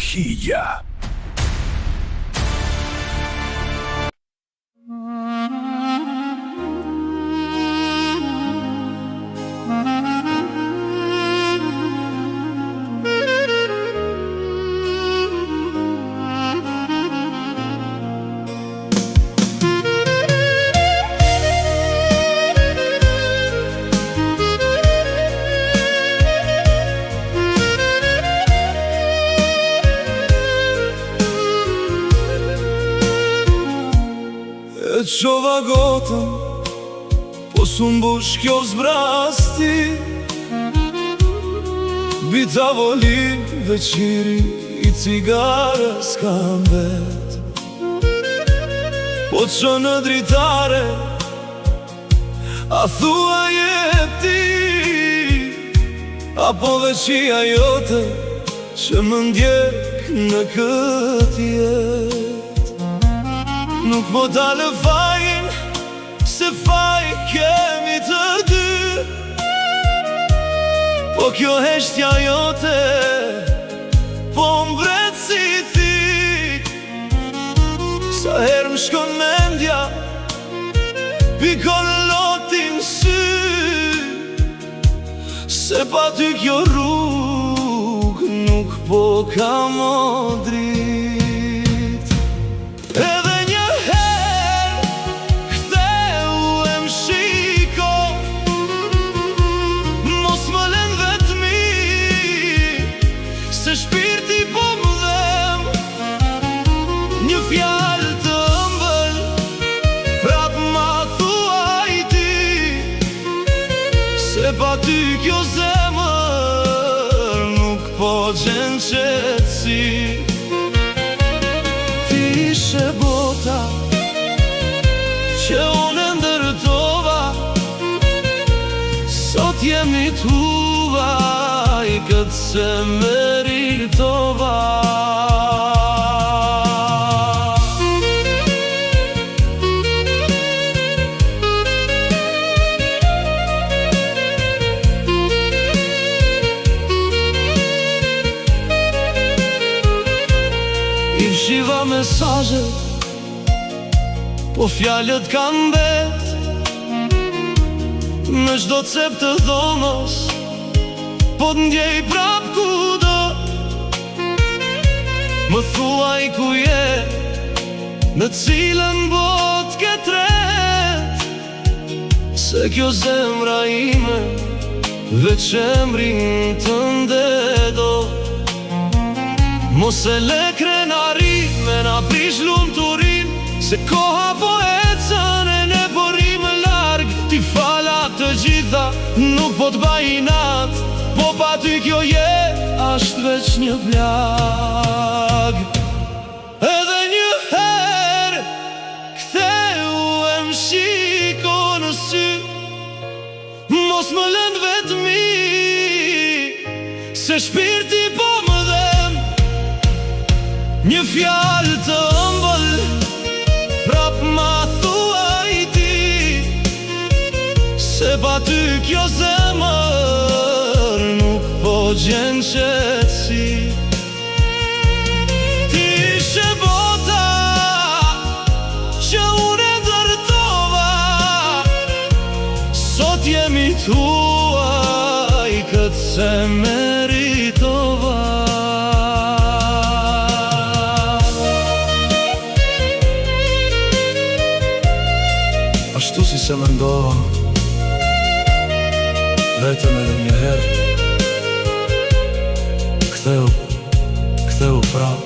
Hija. E qova gotën, po s'umbush kjo zbrasti. Bi tavoli veqiri i cigarës kam vet. Po që në dritare, a thua je ti, apo veqia jote që më ndjek në këtë jet. Nuk po dalë fajin, se faj kemi të dy. Po kjo heshtja jote, po mbret si thik. Sa her më shkon mendja, pikon lotin sy. Se pa ty kjo rrug, nuk po kam o drit. Se shpirti po më dhem një fjallë të ëmbël, prap ma thuaj ti. Se pa ty kjo zemër nuk po gjen qetësi. Ti ishe bota që unë ndërtova, sot jemi tuaj këtë se meritova. I fshiva mesazhet, po fjalët kanë bet. Me çdo cep të dhomës, po t'ndjej prap kudo. Më thuaj ku je, në cilën bot ke tret. Se kjo zemra ime, veç emrin tënde do. Mos e le krenarime, na prish lumturin. Se koha po ecën e ne porim larg. Ti fala të gjitha, nuk po t'baj inat. Po pa ty kjo jet, asht veç një plag. Edhe një her, ktheu e më shiko në sy. Mos më lën vetëmi, se shpirti po më dhem një fjallë të ëmbël, prap ma thuaj ti. Se pa ty kjo zemër nuk po gjen qetësi. Ti ishe bota që unë ndërtova, sot jemi tuaj këtë se meritova. Ashtu si se mendova, vetëm edhe një herë. Ktheu prap.